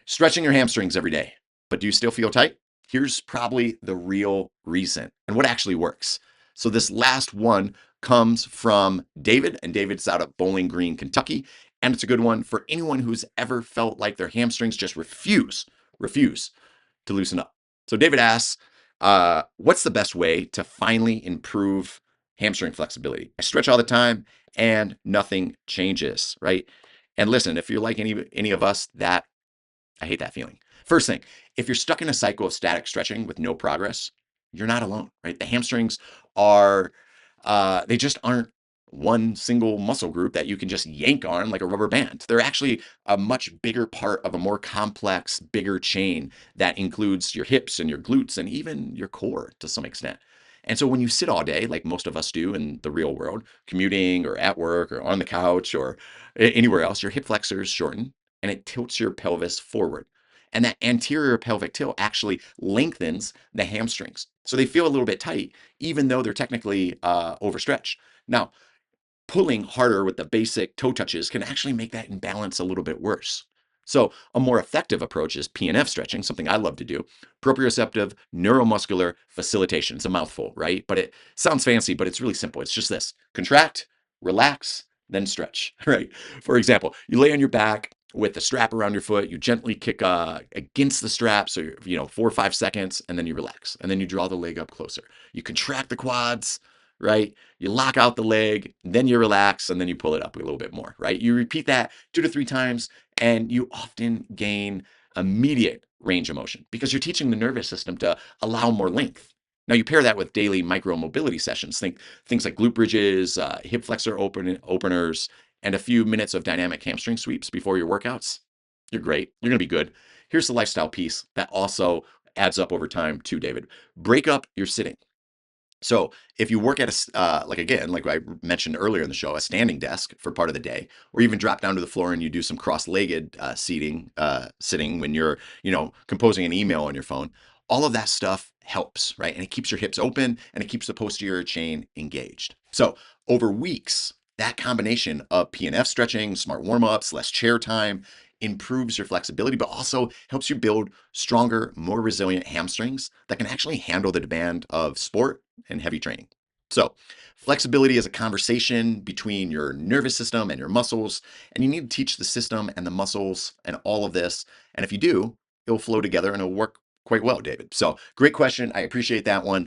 Stretching your hamstrings every day, but do you still feel tight? Here's probably the real reason and what actually works. So, this last one comes from David, and David's out of Bowling Green, Kentucky. And it's a good one for anyone who's ever felt like their hamstrings just refuse to loosen up. So, David asks, what's the best way to finally improve hamstring flexibility? I stretch all the time and nothing changes, right? And listen, if you're like any of us, that I hate that feeling. First thing, if you're stuck in a cycle of static stretching with no progress, you're not alone, right? The hamstrings are, they just aren't one single muscle group that you can just yank on like a rubber band. They're actually a much bigger part of a more complex, bigger chain that includes your hips and your glutes and even your core to some extent. And so when you sit all day, like most of us do in the real world, commuting or at work or on the couch or anywhere else, your hip flexors shorten and it tilts your pelvis forward. And that anterior pelvic tilt actually lengthens the hamstrings. So they feel a little bit tight, even though they're technically overstretched. Now, pulling harder with the basic toe touches can actually make that imbalance a little bit worse. So, a more effective approach is PNF stretching, something I love to do. Proprioceptive neuromuscular facilitation. It's a mouthful, right? But it sounds fancy, but it's really simple. It's just this: contract, relax, then stretch, right? For example, you lay on your back with the strap around your foot, you gently kick against the strap, so 4 or 5 seconds, and then you relax, and then you draw the leg up closer. You contract the quads, right? You lock out the leg, then you relax, and then you pull it up a little bit more, right? You repeat that 2 to 3 times, and you often gain immediate range of motion because you're teaching the nervous system to allow more length. Now you pair that with daily micro mobility sessions. Think things like glute bridges, hip flexor openers, and a few minutes of dynamic hamstring sweeps before your workouts. You're great. You're going to be good. Here's the lifestyle piece that also adds up over time too, David. Break up your sitting. So if you work at like again, like I mentioned earlier in the show, a standing desk for part of the day, or even drop down to the floor and you do some cross-legged sitting when you're, composing an email on your phone, all of that stuff helps, right? And it keeps your hips open and it keeps the posterior chain engaged. So over weeks, that combination of PNF stretching, smart warm-ups, less chair time, improves your flexibility, but also helps you build stronger, more resilient hamstrings that can actually handle the demand of sport and heavy training. So, flexibility is a conversation between your nervous system and your muscles, and you need to teach the system and the muscles and all of this. And if you do, it'll flow together and it'll work quite well, David. So, great question. I appreciate that one.